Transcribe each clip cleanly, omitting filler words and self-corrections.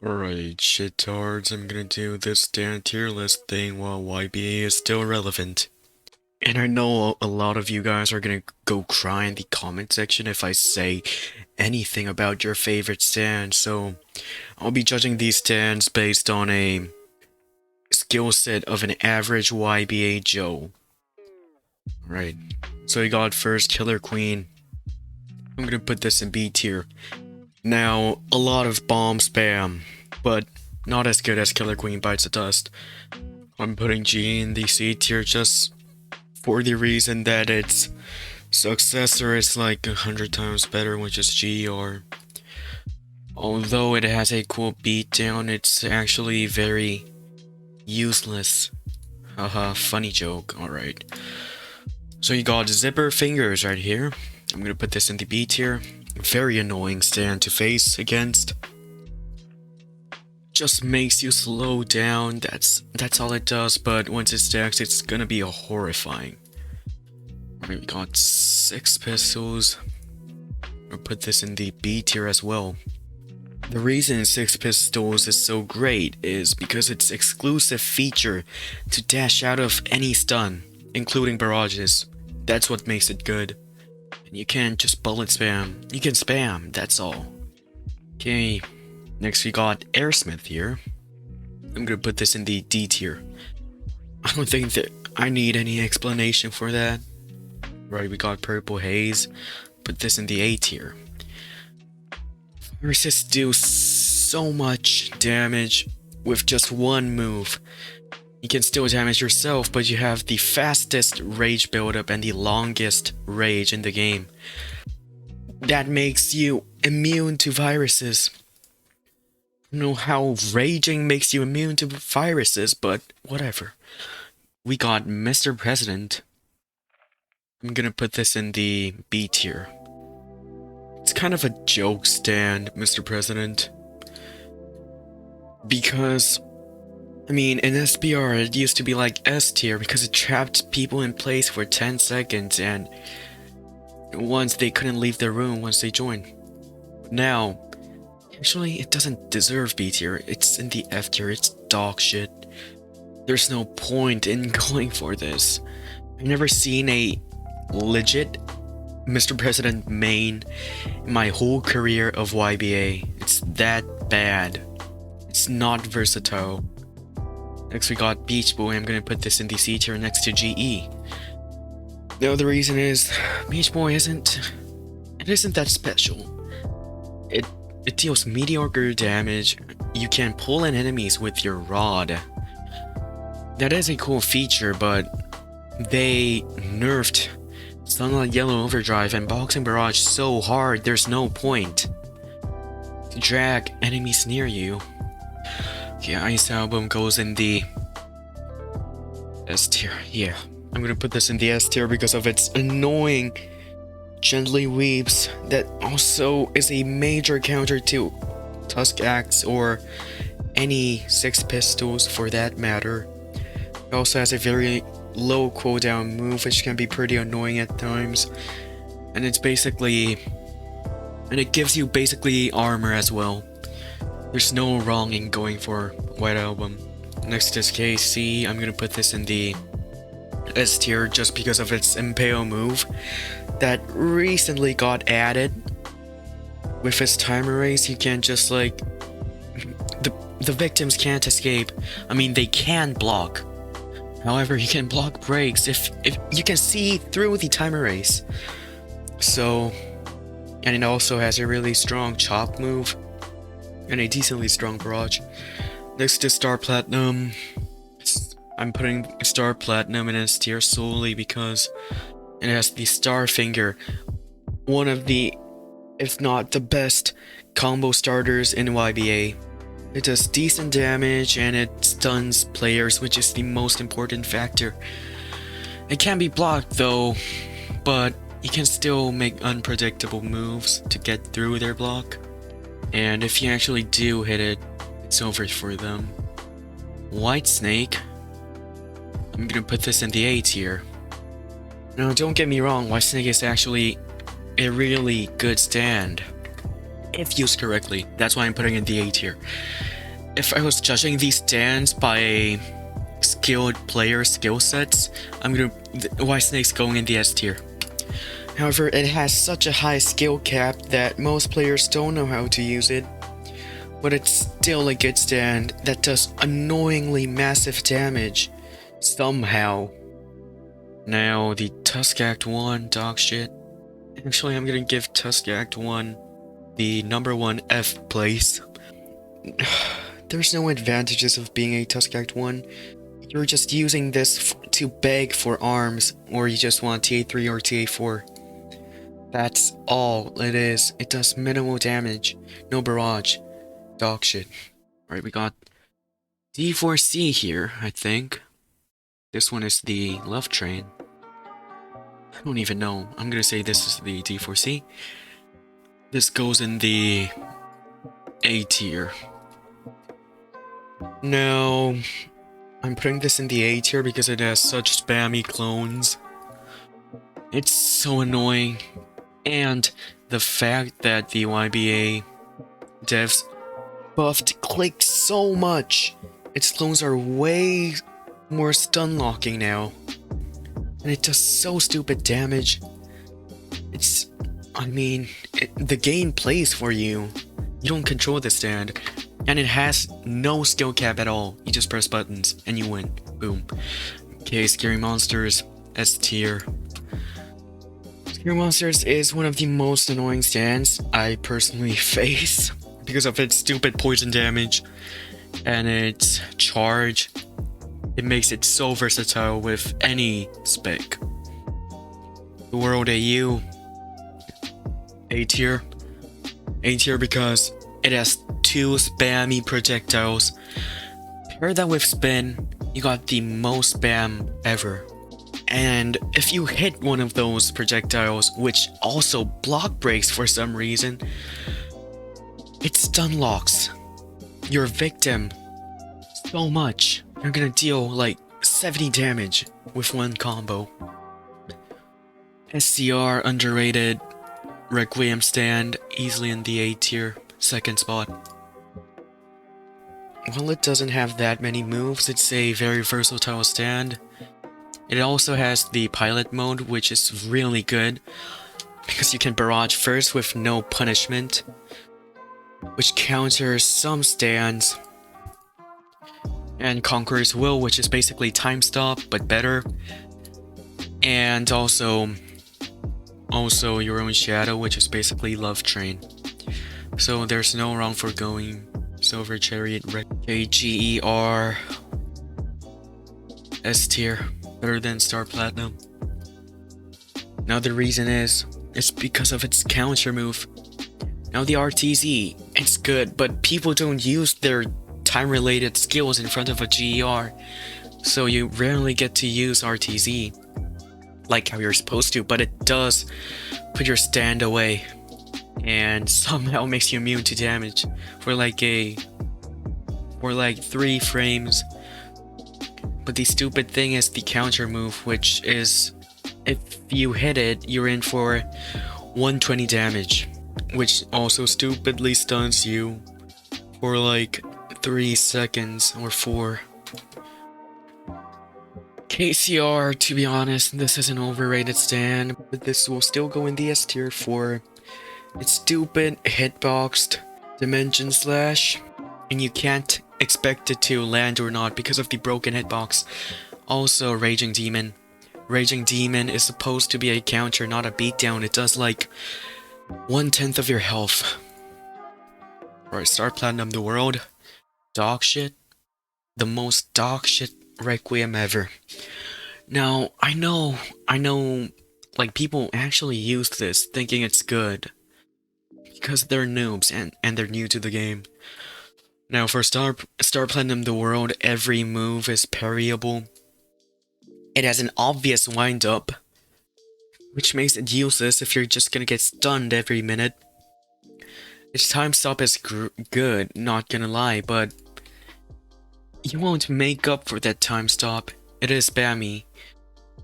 Alright, shitards, I'm gonna do this Stands Tierlist thing while YBA is still relevant. And I know a lot of you guys are gonna go cry in the comment section if I say anything about your favorite stand, so I'll be judging these stands based on a skill set of an average YBA Joe. Right, so we got first Killer Queen. I'm gonna put this in B tier. Now, a lot of bomb spam, but not as good as Killer Queen Bites the Dust. I'm putting G in the C tier just for the reason that its successor is like 100 times better, which is G, or although it has a cool beatdown, it's actually very useless. Haha, funny joke, alright. So you got Zipper Fingers right here. I'm gonna put this in the B tier. Very annoying stand to face against. Just makes you slow down, that's all it does, but once it stacks, it's gonna be horrifying. We got 6 pistols. I'll put this in the B tier as well. The reason 6 pistols is so great is because its exclusive feature to dash out of any stun, including barrages. That's what makes it good. And you can't just bullet spam, you can spam, that's all. Okay, next we got Airsmith here. I'm gonna put this in the D tier. I don't think that I need any explanation for that. Right, we got Purple Haze. Put this in the A tier. Viruses do so much damage with just one move. You can still damage yourself, but you have the fastest rage buildup and the longest rage in the game. That makes you immune to viruses. I don't know how raging makes you immune to viruses, but whatever. We got Mr. President. I'm gonna put this in the B tier. It's kind of a joke stand, Mr. President. Because, I mean, in SBR it used to be like S tier because it trapped people in place for 10 seconds and once they couldn't leave their room once they joined. Now, actually it doesn't deserve B tier, it's in the F tier, it's dog shit. There's no point in going for this. I've never seen a legit Mr. President main in my whole career of YBA. It's that bad. It's not versatile. Next we got Beach Boy. I'm gonna put this in the C tier next to GE. The other reason is Beach Boy isn't that special. It deals mediocre damage. You can pull in enemies with your rod. That is a cool feature, but they nerfed Sunlight Yellow Overdrive and Boxing Barrage so hard there's no point to drag enemies near you. Okay, Ice Album goes in the S tier. Yeah, I'm gonna put this in the S tier because of its annoying Gently Weeps that also is a major counter to Tusk Axe or any 6 pistols for that matter. It also has a very low cooldown move which can be pretty annoying at times, and it gives you basically armor as well. There's no wrong in going for White Album. Next is KC. I'm gonna put this in the S tier just because of its Impale move that recently got added. With its time erase, you can just like the victims can't escape. I mean, they can block. However, you can block breaks if you can see through the time erase. So, and it also has a really strong chop move and a decently strong barrage. Next is Star Platinum. I'm putting Star Platinum in S tier solely because it has the Star Finger, one of the, if not the best, combo starters in YBA. It does decent damage and it stuns players, which is the most important factor. It can be blocked though, but you can still make unpredictable moves to get through their block. And if you actually do hit it, it's over for them. White Snake. I'm gonna put this in the A tier. Now don't get me wrong, White Snake is actually a really good stand. if used correctly. That's why I'm putting in the A tier. If I was judging these stands by skilled player skill sets, White Snake's going in the S tier. However, it has such a high skill cap that most players don't know how to use it, but it's still a good stand that does annoyingly massive damage somehow. Now the Tusk Act 1 dog shit. Actually, I'm gonna give Tusk Act 1 the number 1 F place. There's no advantages of being a Tusk Act 1. You're just using this to beg for arms, or you just want TA3 or TA4. That's all it is. It does minimal damage. No barrage. Dog shit. Alright, we got D4C here, I think. This one is the love train. I don't even know. I'm gonna say this is the D4C. This goes in the A tier. No, I'm putting this in the A tier because it has such spammy clones. It's so annoying. And the fact that the YBA devs buffed click so much. Its clones are way more stun locking now. And it does so stupid damage. The game plays for you. You don't control the stand. And it has no skill cap at all. You just press buttons and you win. Boom. Okay, Scary Monsters, S tier. Scary Monsters is one of the most annoying stands I personally face because of its stupid poison damage and its charge. It makes it so versatile with any spec. The World AU, A tier. A tier because it has 2 spammy projectiles. Pair that with spin, you got the most spam ever. And if you hit one of those projectiles, which also block breaks for some reason, it stun locks your victim so much. You're gonna deal like 70 damage with one combo. SCR underrated. Requiem stand easily in the A tier, 2nd spot. While it doesn't have that many moves, it's a very versatile stand. It also has the pilot mode, which is really good because you can barrage first with no punishment, which counters some stands. And Conqueror's Will, which is basically time stop but better. And also Your Own Shadow, which is basically Love Train. So there's no wrong for going Silver Chariot, KGER, S tier, better than Star Platinum. Now the reason is, it's because of its counter move. Now the RTZ, it's good, but people don't use their time-related skills in front of a GER, so you rarely get to use RTZ like how you're supposed to, but it does put your stand away and somehow makes you immune to damage for like 3 frames. But the stupid thing is the counter move, which is if you hit it, you're in for 120 damage, which also stupidly stuns you for like 3 seconds or 4. KCR, to be honest, this is an overrated stand, but this will still go in the S tier for its stupid hitboxed dimension slash, and you can't expect it to land or not because of the broken hitbox. Also, Raging Demon. Raging Demon is supposed to be a counter, not a beatdown. It does like 1/10 of your health. Alright, Star Platinum the World. Dog shit. The most dog shit Requiem ever. Now, I know, like, people actually use this thinking it's good because they're noobs and they're new to the game. Now, for Star Platinum the World, every move is parryable. It has an obvious wind-up, which makes it useless if you're just gonna get stunned every minute. Its time stop is good, not gonna lie, but you won't make up for that time stop. It is spammy.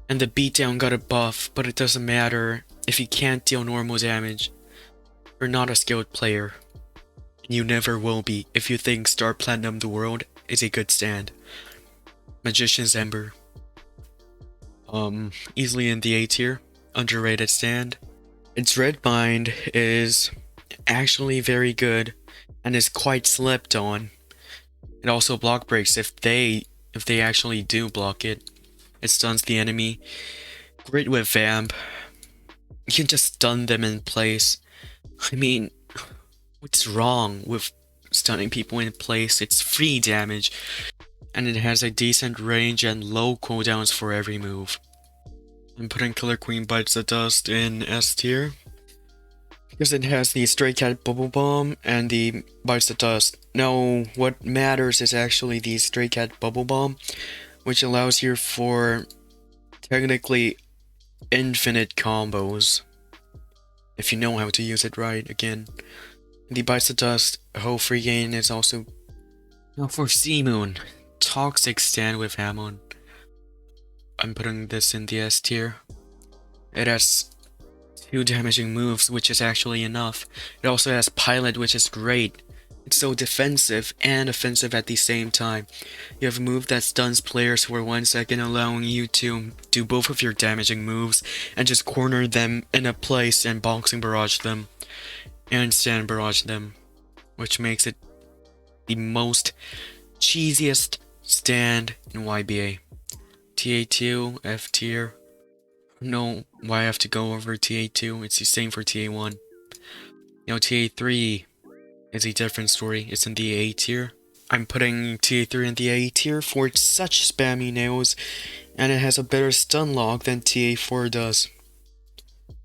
And the beatdown got a buff, but it doesn't matter if you can't deal normal damage. You're not a skilled player. You never will be if you think Star Platinum the World is a good stand. Magician's Ember. Easily in the A tier. Underrated stand. Its red bind is actually very good and is quite slept on. It also block breaks if they actually do block it. It stuns the enemy. Great with Vamp. You can just stun them in place. I mean, what's wrong with stunning people in place? It's free damage. And it has a decent range and low cooldowns for every move. I'm putting Killer Queen Bites the Dust in S tier. Because it has the Stray Cat Bubble Bomb and the Bites the Dust. No, what matters is actually the Stray Cat Bubble Bomb, which allows you for technically infinite combos. If you know how to use it right, again. The Bites the Dust whole free gain is also... Now for Sea Moon. Toxic stand with Hamon. I'm putting this in the S tier. It has 2 damaging moves, which is actually enough. It also has Pilot, which is great. It's so defensive and offensive at the same time. You have a move that stuns players for 1 second, allowing you to do both of your damaging moves and just corner them in a place and boxing barrage them and stand barrage them, which makes it the most cheesiest stand in YBA. TA2, F tier. No, why I have to go over TA2? It's the same for TA1. You know, TA3 is a different story. It's in the A tier. I'm putting TA3 in the A tier for its such spammy nails, and it has a better stun lock than TA4 does.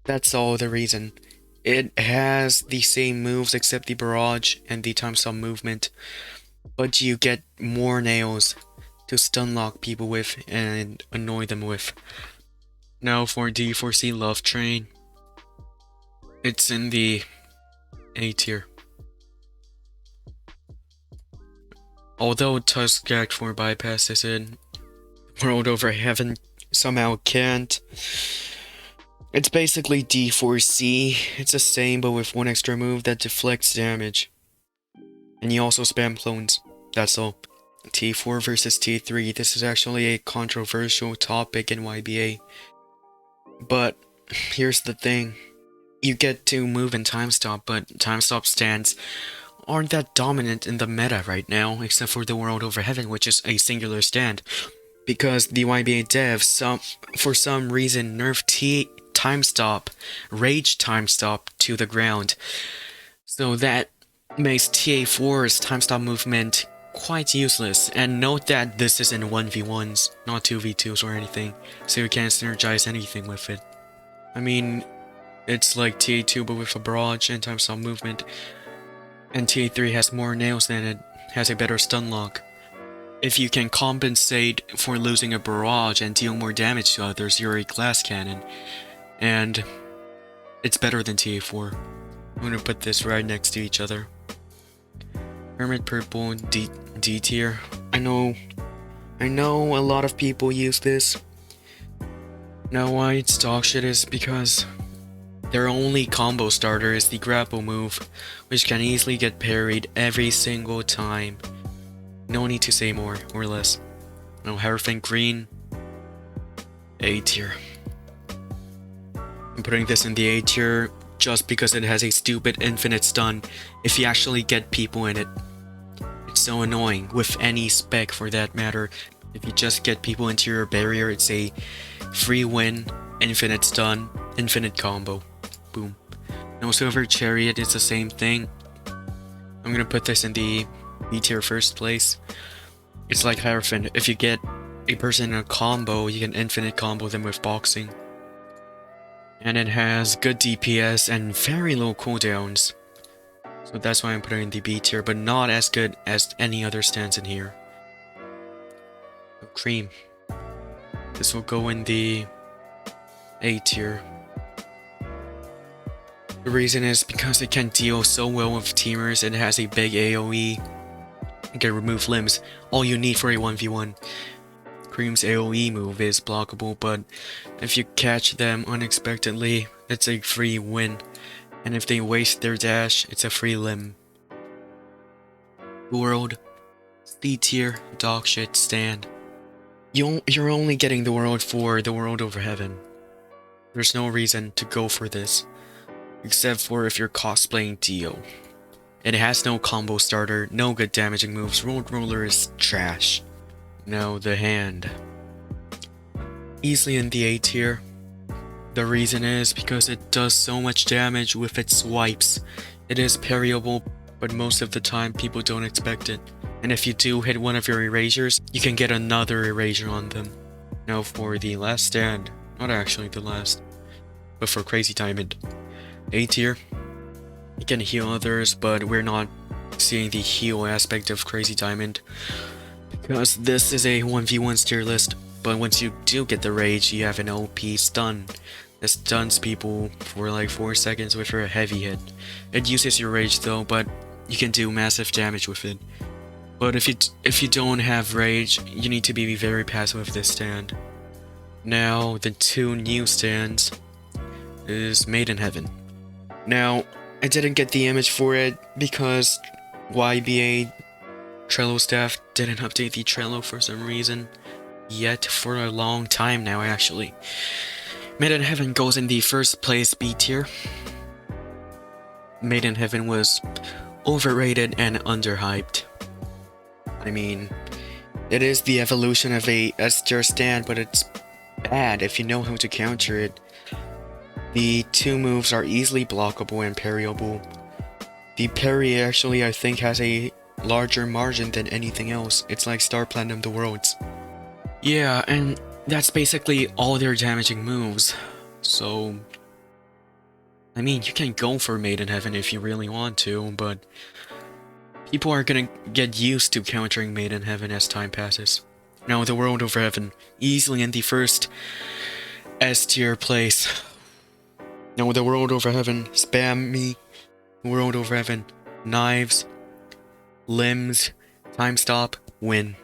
That's all the reason. It has the same moves except the barrage and the time stop movement, but you get more nails to stun lock people with and annoy them with. Now for D4C Love Train. It's in the A tier. Although Tusk Act 4 bypasses it, World Over Heaven somehow can't. It's basically D4C. It's the same but with 1 extra move that deflects damage. And you also spam clones. That's all. T4 versus T3. This is actually a controversial topic in YBA. But here's the thing. You get to move in time stop, but time stop stands aren't that dominant in the meta right now, except for the World Over Heaven, which is a singular stand. Because the YBA devs, for some reason, nerfed time stop, rage time stop to the ground. So that makes TA4's time stop movement quite useless. And note that this is in 1v1s, not 2v2s or anything, so you can't synergize anything with it. I mean, it's like TA2 but with a barrage and time stop movement, and TA3 has more nails than it, has a better stun lock. If you can compensate for losing a barrage and deal more damage to others, you're a glass cannon, and it's better than TA4. I'm gonna put this right next to each other. Hermit Purple D tier. I know a lot of people use this. Now why it's dog shit is because their only combo starter is the grapple move, which can easily get parried every single time. No need to say more or less. No, Hierophant Green, A tier. I'm putting this in the A tier just because it has a stupid infinite stun if you actually get people in it. It's so annoying with any spec for that matter. If you just get people into your barrier, it's a free win, infinite stun, infinite combo. Boom. No Silver Chariot is the same thing. I'm gonna put this in the B tier first place. It's like Hierophant. If you get a person in a combo, you can infinite combo them with boxing. And it has good DPS and very low cooldowns. So that's why I'm putting it in the B tier, but not as good as any other stands in here. Cream. This will go in the A tier. The reason is because it can deal so well with teamers. It has a big AoE. It can remove limbs. All you need for a 1v1. Cream's AoE move is blockable, but if you catch them unexpectedly, it's a free win. And if they waste their dash, it's a free limb. World, C tier, dog shit stand. You're only getting the world for the world over heaven. There's no reason to go for this, except for if you're cosplaying Dio. It has no combo starter, no good damaging moves, Road Roller is trash. Now the hand. Easily in the A tier. The reason is because it does so much damage with its swipes. It is parryable, but most of the time people don't expect it. And if you do hit one of your erasures, you can get another erasure on them. Now for the last stand, not actually the last, but for Crazy Diamond. A tier. You can heal others, but we're not seeing the heal aspect of Crazy Diamond, because this is a 1v1 tier list, but once you do get the rage, you have an OP stun that stuns people for like 4 seconds with your heavy hit. It uses your rage though, but you can do massive damage with it. But if you don't have rage, you need to be very passive with this stand. Now the 2 new stands is Made in Heaven. Now I didn't get the image for it because YBA Trello staff didn't update the Trello for some reason yet, for a long time now actually. Made in Heaven goes in the first place B tier. Made in Heaven was overrated and underhyped. I mean, it is the evolution of a S tier stand, but it's bad if you know how to counter it. The 2 moves are easily blockable and parryable. The parry actually I think has a larger margin than anything else. It's like Star Platinum the Worlds. Yeah, and that's basically all their damaging moves. So, I mean, you can go for Made in Heaven if you really want to, but people are gonna get used to countering Made in Heaven as time passes. Now the World Over Heaven, easily in the first S tier place. Now the World Over Heaven, spam me. World Over Heaven, knives, limbs, time stop, win.